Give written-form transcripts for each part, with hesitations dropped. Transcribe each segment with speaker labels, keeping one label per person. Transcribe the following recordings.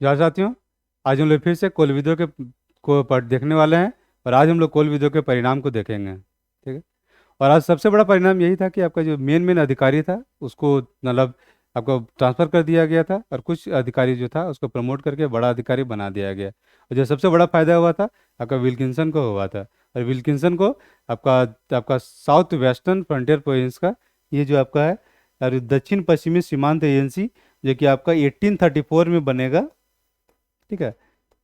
Speaker 1: यार साथियों, आज हम लोग फिर से कोलविदो के को पढ़ देखने वाले हैं। और आज हम लोग कोलविदो के परिणाम को देखेंगे, ठीक है। और आज सबसे बड़ा परिणाम यही था कि आपका जो मेन मेन अधिकारी था उसको मतलब आपको ट्रांसफर कर दिया गया था, और कुछ अधिकारी जो था उसको प्रमोट करके बड़ा अधिकारी बना दिया गया। और जो सबसे बड़ा फायदा हुआ था आपका विल्किंसन को हुआ था। और विल्किंसन को आपका आपका साउथ वेस्टर्न फ्रंटियर प्रोविंस का ये जो आपका है और दक्षिण पश्चिमी सीमांत एजेंसी, जो कि आपका 1834 में बनेगा, ठीक है,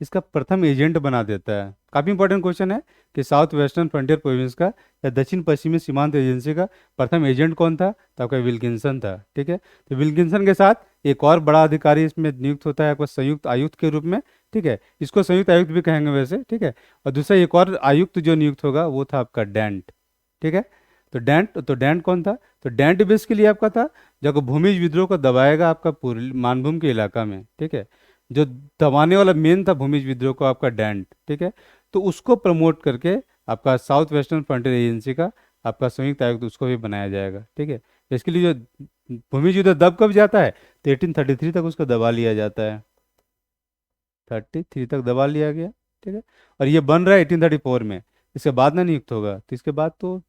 Speaker 1: इसका प्रथम एजेंट बना देता है। काफी इंपॉर्टेंट क्वेश्चन है कि साउथ वेस्टर्न फ्रंटियर प्रोविंस का या दक्षिण पश्चिमी सीमांत एजेंसी का प्रथम एजेंट कौन था? तो आपका विल्किंसन था, ठीक है। तो विल्किंसन के साथ एक और बड़ा अधिकारी इसमें नियुक्त होता है आपका संयुक्त आयुक्त के रूप में, ठीक है। इसको संयुक्त आयुक्त भी कहेंगे वैसे, ठीक है। और दूसरा एक और आयुक्त जो नियुक्त होगा वो था आपका डेंट, ठीक है। तो डेंट कौन था? तो डेंट बेसिकली आपका था जो भूमिज विद्रोह को दबाएगा आपका पूर्वी मानभूम के इलाका में, ठीक है। जो दबाने वाला मेन था भूमिज विद्रोह को आपका डेंट, ठीक है। तो उसको प्रमोट करके आपका साउथ वेस्टर्न फ्रंटियर एजेंसी का आपका संयुक्त आयुक्त उसको भी बनाया जाएगा, ठीक है। इसके लिए जो भूमिज युद्ध दब कब जाता है? तो 1833 तक उसको दबा लिया जाता है, 33 तक दबा लिया गया, ठीक है। और ये बन रहा है 1834 में। इसके बाद ना नियुक्त होगा, तो इसके बाद तो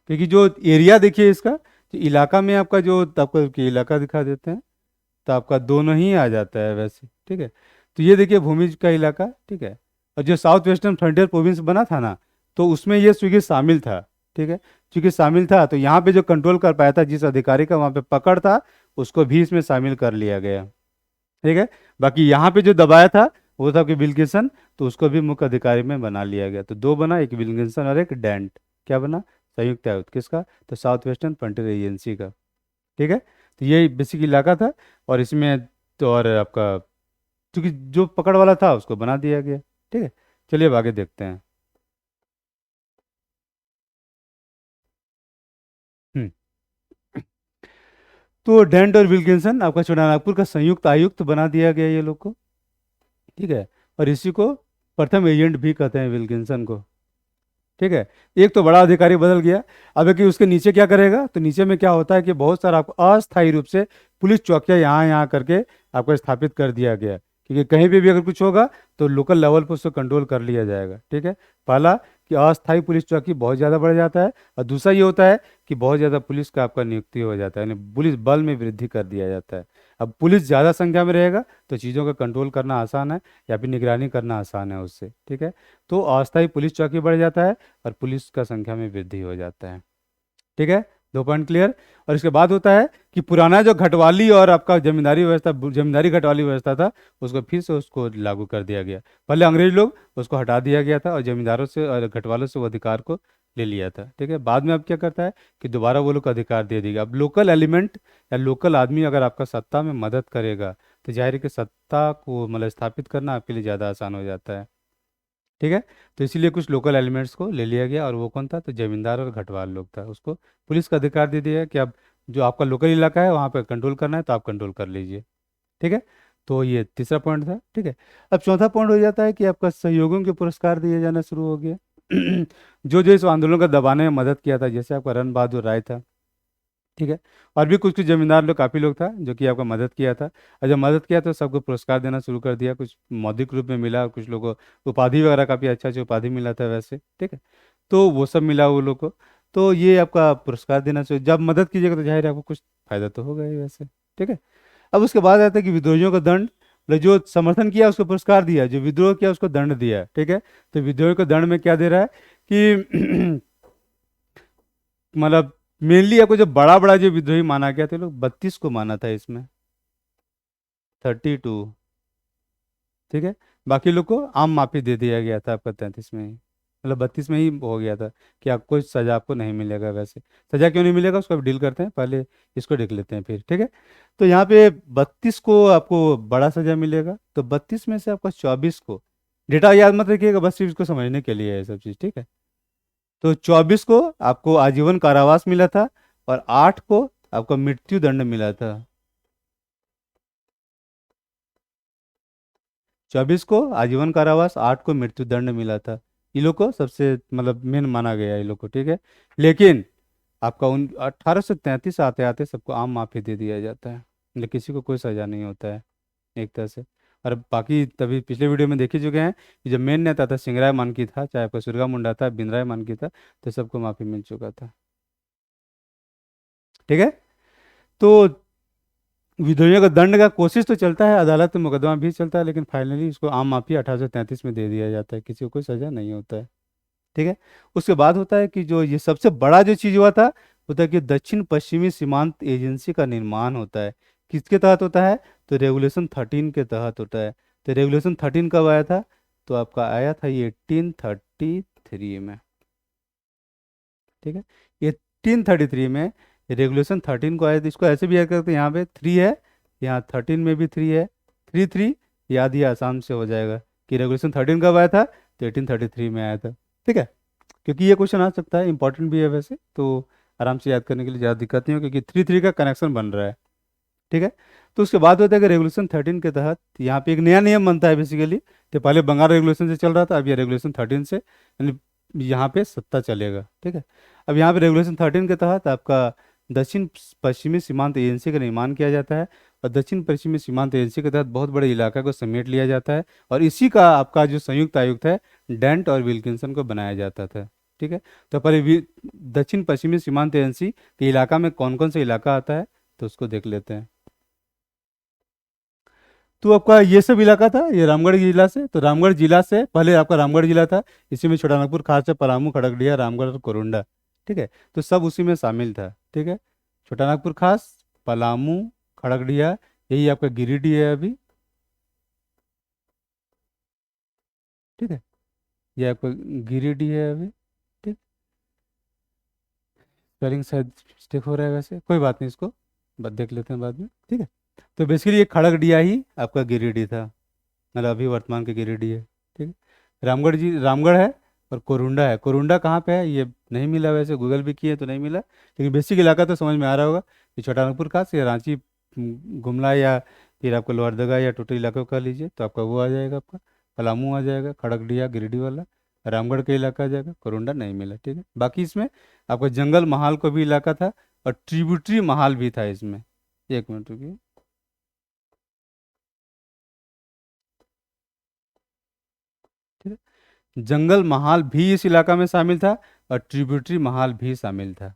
Speaker 1: क्योंकि जो एरिया देखिए इसका, जो इलाका में आपका जो आपको कि इलाका दिखा देते हैं, तो आपका दोनों ही आ जाता है वैसे, ठीक है। तो ये देखिए भूमिज का इलाका, ठीक है। और जो साउथ वेस्टर्न फ्रंटियर प्रोविंस बना था ना, तो उसमें ये चूंकि शामिल था, ठीक है। चूंकि शामिल था तो यहाँ पे जो कंट्रोल कर पाया था, जिस अधिकारी का वहाँ पे पकड़ था, उसको भी इसमें शामिल कर लिया गया, ठीक है। बाकी यहाँ पे जो दबाया था वो था कि विल्किंसन, तो उसको भी मुख्य अधिकारी में बना लिया गया। तो दो बना, एक विल्किंसन और एक डेंट। क्या बना? संयुक्त आयुक्त किसका? तो साउथ वेस्टर्न फ्रंटियर एजेंसी का, ठीक है। तो ये बेसिक इलाका था। और इसमें तो और आपका क्योंकि जो पकड़ वाला था उसको बना दिया गया, ठीक है। चलिए अब आगे देखते हैं। हम्म तो डेंट और विल्किंसन आपका छोटा नागपुर का संयुक्त आयुक्त बना दिया गया ये लोग को, ठीक है। और इसी को प्रथम एजेंट भी कहते हैं विल्किंसन को, ठीक है। एक तो बड़ा अधिकारी बदल गया। अब है कि उसके नीचे क्या करेगा? तो नीचे में क्या होता है कि बहुत सारा आपको अस्थायी रूप से पुलिस चौकियां यहाँ यहाँ करके आपको स्थापित कर दिया गया, क्योंकि कहीं पे भी अगर कुछ होगा तो लोकल लेवल पर उसको कंट्रोल कर लिया जाएगा, ठीक है। पहला कि अस्थायी पुलिस चौकी बहुत ज़्यादा बढ़ जाता है, और दूसरा ये होता है कि बहुत ज़्यादा पुलिस का आपका नियुक्ति हो जाता है, यानी पुलिस बल में वृद्धि कर दिया जाता है। अब पुलिस ज़्यादा संख्या में रहेगा तो चीज़ों का कंट्रोल करना आसान है, या फिर निगरानी करना आसान है उससे, ठीक है। तो अस्थायी पुलिस चौकी बढ़ जाता है और पुलिस का संख्या में वृद्धि हो जाता है, ठीक है। दो पॉइंट क्लियर। और इसके बाद होता है कि पुराना जो घटवाली और आपका जमींदारी व्यवस्था, जमींदारी घटवाली व्यवस्था था, उसको फिर से उसको लागू कर दिया गया। पहले अंग्रेज लोग उसको हटा दिया गया था और जमींदारों से और घटवालों से वो अधिकार को ले लिया था, ठीक है। बाद में अब क्या करता है कि दोबारा वो लोग को अधिकार दे देगा। अब लोकल एलिमेंट या लोकल आदमी अगर आपका सत्ता में मदद करेगा तो जाहिर है कि सत्ता को मतलब स्थापित करना आपके लिए ज़्यादा आसान हो जाता है, ठीक है। तो इसीलिए कुछ लोकल एलिमेंट्स को ले लिया गया, और वो कौन था? तो जमींदार और घटवाल लोग था। उसको पुलिस का अधिकार दे दिया कि अब जो आपका लोकल इलाका है वहाँ पर कंट्रोल करना है तो आप कंट्रोल कर लीजिए, ठीक है। तो ये तीसरा पॉइंट था, ठीक है। अब चौथा पॉइंट हो जाता है कि आपका सहयोगियों के पुरस्कार दिए जाना शुरू हो गया जो जो इस आंदोलन का दबाने में मदद किया था, जैसे आपका रन बहादुर राय था, ठीक है। और भी कुछ कुछ जमींदार लोग, काफ़ी लोग था जो कि आपका मदद किया था। और जब मदद किया तो सबको पुरस्कार देना शुरू कर दिया। कुछ मौद्रिक रूप में मिला, कुछ लोगों को उपाधि वगैरह, काफ़ी अच्छा अच्छा उपाधि मिला था वैसे, ठीक है। तो वो सब मिला वो लोग को। तो ये आपका पुरस्कार देना चाहिए, जब मदद कीजिएगा तो जाहिर है आपको कुछ फायदा तो होगा ही वैसे, ठीक है। अब उसके बाद आता है कि विद्रोहियों का दंड, मतलब जो समर्थन किया उसको पुरस्कार दिया, जो विद्रोह किया उसको दंड दिया, ठीक है। तो विद्रोह को दंड में क्या दे रहा है कि मतलब मेनली आपको जो बड़ा बड़ा जो विद्रोही माना गया था, लोग 32 को माना था इसमें, 32, ठीक है। बाकी लोग को आम माफी दे दिया गया था आपका 33 में ही, मतलब 32 में ही हो गया था कि आप कोई सजा आपको नहीं मिलेगा वैसे। सजा क्यों नहीं मिलेगा उसको अब डील करते हैं, पहले इसको देख लेते हैं फिर, ठीक है। तो यहाँ पे 32 को आपको बड़ा सजा मिलेगा, तो 32 में से आपका 24 को, डेटा याद मत रखिएगा, बस सिर्फ इसको समझने के लिए है ये सब चीज़, ठीक है। तो 24 को आपको आजीवन कारावास मिला था, और 8 को आपको मृत्यु दंड मिला था। 24 को आजीवन कारावास, 8 को मृत्यु दंड मिला था। ये लोग को सबसे मतलब मेन माना गया ये लोग को, ठीक है। लेकिन आपका उन 1833 आते आते सबको आम माफी दे दिया जाता है, मतलब किसी को कोई सजा नहीं होता है एक तरह से। और बाकी तभी पिछले वीडियो में देख ही चुके हैं कि जब मेन नेता था सिंगराय मान की था, चाहे आपका सुरगा मुंडा था, बिंद्राय मान की था, तो सबको माफी मिल चुका था। ठीक है। तो विद्रोहियों का दंड का कोशिश तो चलता है, अदालत में मुकदमा भी चलता है, लेकिन फाइनली उसको आम माफी 1833 में दे दिया जाता है, किसी को कोई सजा नहीं होता है। ठीक है। उसके बाद होता है कि जो ये सबसे बड़ा जो चीज हुआ था, होता है कि दक्षिण पश्चिमी सीमांत एजेंसी का निर्माण होता है। किसके तहत होता है? तो रेगुलेशन 13 के तहत होता है। तो रेगुलेशन 13 कब आया था? तो आपका आया था ये 1833 में। ठीक है। 1833 में रेगुलेशन 13 को आया था। इसको ऐसे भी याद करते हैं, यहाँ पे 3 है, यहाँ 13 में भी 3 है, 3 3 याद ही आसान से हो जाएगा कि रेगुलेशन 13 कब आया था, तो 1833 में आया था। ठीक है। क्योंकि ये क्वेश्चन आ सकता है, इंपॉर्टेंट भी है वैसे, तो आराम से याद करने के लिए ज़्यादा दिक्कत नहीं हो, क्योंकि 3 3 का कनेक्शन बन रहा है। ठीक है। तो उसके बाद होता है कि रेगुलेशन 13 के तहत यहाँ पे एक नया नियम बनता है बेसिकली। तो पहले बंगाल रेगुलेशन से चल रहा था, अब ये रेगुलेशन 13 से यानी यहाँ पे सत्ता चलेगा। ठीक है। अब यहाँ पे रेगुलेशन 13 के तहत आपका दक्षिण पश्चिमी सीमांत एजेंसी का निर्माण किया जाता है। और दक्षिण पश्चिमी सीमांत एजेंसी के तहत बहुत बड़े इलाका को समेट लिया जाता है, और इसी का आपका जो संयुक्त आयुक्त है, डेंट और विल्किंसन को बनाया जाता था। ठीक है। तो पहले दक्षिण पश्चिमी सीमांत एजेंसी के इलाका में कौन कौन सा इलाका आता है, तो उसको देख लेते हैं। तो आपका ये सब इलाका था, ये रामगढ़ जिला से, तो रामगढ़ जिला से पहले आपका रामगढ़ जिला था। इसी में छोटानागपुर, खासकर पलामू, खड़गड़िया, रामगढ़ और कोरुंडा। ठीक है। तो सब उसी में शामिल था। ठीक है। छोटानागपुर खास, पलामू, खड़गड़िया, यही आपका गिरिडीह है अभी। ठीक है। ये आपका गिरिडीह है अभी। ठीक। स्पेलिंग शायद मिस्टेक हो रहा है, वैसे कोई बात नहीं, इसको देख लेते हैं बाद में। ठीक है। तो बेसिकली ये खड़गड़िया ही आपका गिरिडीह था, मतलब अभी वर्तमान के गिरिडीह है। ठीक है। रामगढ़ है, और कोरुंडा है। कोरुंडा कहाँ पे है ये नहीं मिला, वैसे गूगल भी किए तो नहीं मिला, लेकिन बेसिक इलाका तो समझ में आ रहा होगा कि छोटानागपुर खास या रांची, गुमला, या फिर आपको लोहरदगा या टोटल इलाका का लीजिए तो आपका वो आ जाएगा, आपका पलामू आ जाएगा, खड़गड़िया गिरिडीह वाला। रामगढ़ का इलाका आ जाएगा, कोरुंडा नहीं मिला। ठीक है। बाकी इसमें आपका जंगल महाल को भी इलाका था, और ट्रिब्यूटरी महाल भी था इसमें। एक मिनट रुकिए। ठीक है। जंगल महाल भी इस इलाका में शामिल था, और ट्रिब्यूटरी महाल भी शामिल था।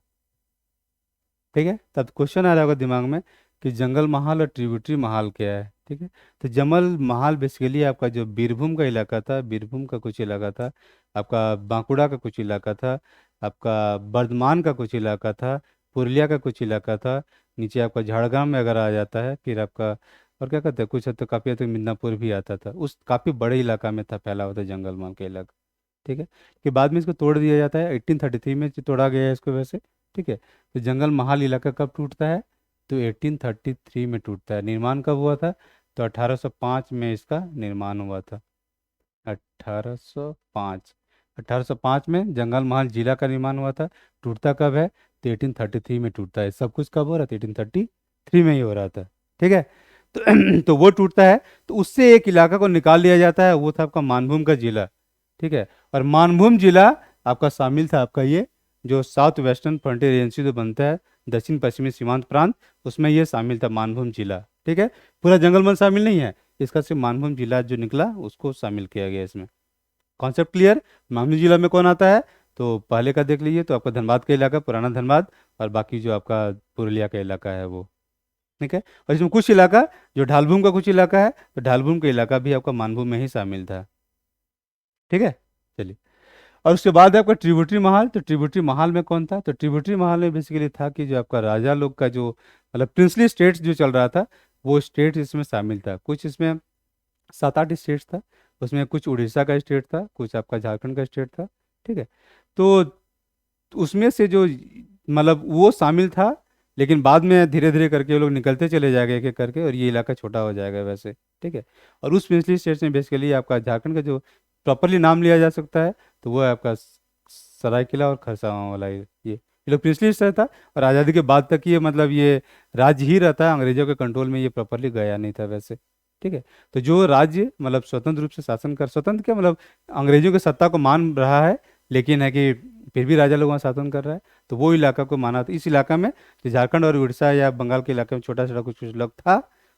Speaker 1: ठीक है। तब क्वेश्चन आ रहा होगा दिमाग में कि जंगल महाल और ट्रिब्यूटरी महाल क्या है। ठीक है। तो जंगल महाल बेसिकली आपका जो बीरभूम का इलाका था, बीरभूम का कुछ इलाका था, आपका बांकुड़ा का कुछ इलाका था, आपका बर्धमान का कुछ इलाका था, पुरुलिया का कुछ इलाका था, नीचे आपका झाड़ग्राम में अगर आ जाता है, फिर आपका और क्या कहते हैं, कुछ हद तक काफ़ी हद तक मिदनापुर भी आता था, उस काफ़ी बड़े इलाका में था, फैला हुआ था जंगल महाल का इलाका। ठीक है। कि बाद में इसको तोड़ दिया जाता है, 1833 में तोड़ा गया है इसको वैसे। ठीक है। तो जंगल महाल इलाका कब टूटता है? तो 1833 में टूटता है। निर्माण कब हुआ था? तो 1805 में इसका निर्माण हुआ था। 1805, 1805 में जंगल महल जिला का निर्माण हुआ था। टूटता कब है? तो 1833 में टूटता है। सब कुछ कब हो रहा था? 1833 में ही हो रहा था। ठीक है। तो तो वो टूटता है, तो उससे एक इलाका को निकाल लिया जाता है, वो था आपका मानभूम का जिला। ठीक है। और मानभूम जिला आपका शामिल था, आपका ये जो साउथ वेस्टर्न फ्रंटियर एजेंसी जो बनता है, दक्षिण पश्चिमी सीमांत प्रांत, उसमें ये शामिल था मानभूम जिला। ठीक है। पूरा जंगलमहल शामिल नहीं है, इसका सिर्फ मानभूम जिला जो निकला उसको शामिल किया गया इसमें। Concept clear? मानभूम जिला में कौन आता है? तो पहले का देख लीजिए, तो आपका धनबाद का इलाका, पुराना धनबाद, और बाकी जो आपका पुरुलिया का इलाका है वो। ठीक है। और इसमें कुछ इलाका जो ढालभूम का कुछ इलाका है, तो ढालभूम का इलाका भी आपका मानभूम में ही शामिल था। ठीक है। चलिए। और उसके बाद है आपका ट्रिब्यूटरी महल। तो ट्रिब्यूटरी महल में कौन था? तो ट्रिब्यूटरी महल में बेसिकली था कि जो आपका राजा लोग का जो मतलब प्रिंसली स्टेट्स जो चल रहा था, वो स्टेट इसमें शामिल था। कुछ इसमें 7 8 स्टेट्स था, उसमें कुछ उड़ीसा का स्टेट था, कुछ आपका झारखंड का स्टेट था। ठीक है। तो उसमें से जो मतलब वो शामिल था, लेकिन बाद में धीरे धीरे करके वो लोग निकलते चले जाएंगे एक एक करके, और ये इलाका छोटा हो जाएगा वैसे। ठीक है। और उस प्रिंसली स्टेट्स में बेसिकली आपका झारखंड का जो प्रॉपरली नाम लिया जा सकता है, तो वो है आपका सरायकेला और खरसावां वाला ये लोग प्रिंसली स्टेट था। और आज़ादी के बाद तक ये मतलब ये राज्य ही रहता है, अंग्रेजों के कंट्रोल में ये प्रॉपरली गया नहीं था वैसे। ठीक है। तो जो राज्य मतलब स्वतंत्र रूप से शासन कर, स्वतंत्र क्या मतलब अंग्रेजों की सत्ता को मान रहा है, लेकिन है कि फिर भी राजा लोग वहाँ शासन कर रहा है, तो वो इलाका को माना था। इस इलाका में जो झारखंड और उड़ीसा या बंगाल के इलाके में छोटा छोटा कुछ कुछ लोग था,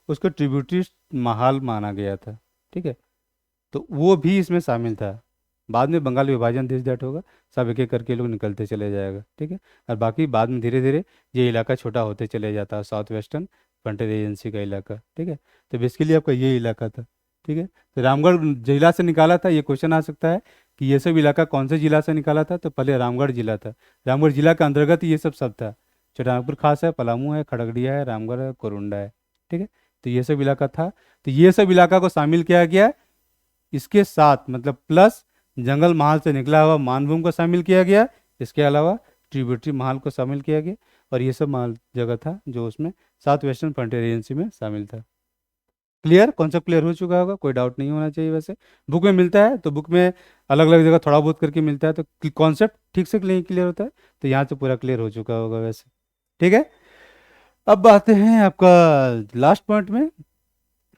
Speaker 1: उसको ट्रिब्यूटरी महाल माना गया था। ठीक है, तो वो भी इसमें शामिल था। बाद में बंगाल विभाजन दिस दैट होगा, सब एक एक करके लोग निकलते चले जाएगा। ठीक है, और बाकी बाद में धीरे धीरे ये इलाका छोटा होते चले जाता है, साउथ वेस्टर्न फ्रंटियर एजेंसी का इलाका। ठीक है, तो बेसिकली आपका ये इलाका था। ठीक है, तो रामगढ़ जिला से निकाला था, ये क्वेश्चन आ सकता है कि ये सब इलाका कौन से जिला से निकाला था, तो पहले रामगढ़ जिला था। रामगढ़ जिला के अंतर्गत ये सब था। छोटानागपुर खास है, पलामू है, खगड़िया है, रामगढ़ है, कोरुंडा है। ठीक है, तो ये सब इलाका था। तो ये सब इलाका को शामिल किया गया, इसके साथ मतलब प्लस जंगल महाल से निकला हुआ मानभूम को शामिल किया गया, इसके अलावा ट्रिब्यूटरी महाल को शामिल किया गया, और ये सब महाल जगह था जो उसमें साउथ वेस्टर्न फ्रंटियर एजेंसी में शामिल था। क्लियर, कॉन्सेप्ट क्लियर हो चुका होगा, कोई डाउट नहीं होना चाहिए। वैसे बुक में मिलता है, तो बुक में अलग अलग जगह थोड़ा बहुत करके मिलता है, तो कॉन्सेप्ट ठीक से नहीं क्लियर होता है, तो यहाँ से पूरा क्लियर हो चुका होगा वैसे। ठीक है, अब आते हैं आपका लास्ट पॉइंट में।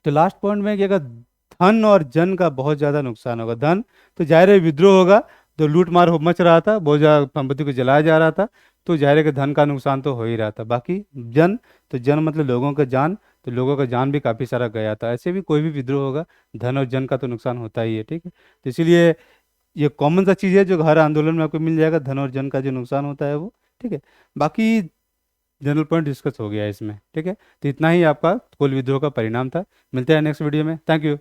Speaker 1: तो लास्ट पॉइंट में कि अगर धन और जन का बहुत ज़्यादा नुकसान होगा, धन तो जाहिर है विद्रोह होगा, तो लूट मार मच रहा था, बहुत ज़्यादा संपत्ति को जलाया जा रहा था, तो जाहिर है कि धन का नुकसान तो हो ही रहा था। बाकी जन, तो जन मतलब लोगों का जान, तो लोगों का जान भी काफ़ी सारा गया था। ऐसे भी कोई भी विद्रोह होगा, धन और जन का तो नुकसान होता ही है। ठीक है, तो इसीलिए ये कॉमन सा चीज़ है जो हर आंदोलन में आपको मिल जाएगा, धन और जन का जो नुकसान होता है वो। ठीक है, बाकी जनरल पॉइंट डिस्कस हो गया है इसमें। ठीक है, तो इतना ही आपका कोल विद्रोह का परिणाम था। मिलते हैं नेक्स्ट वीडियो में। Thank you.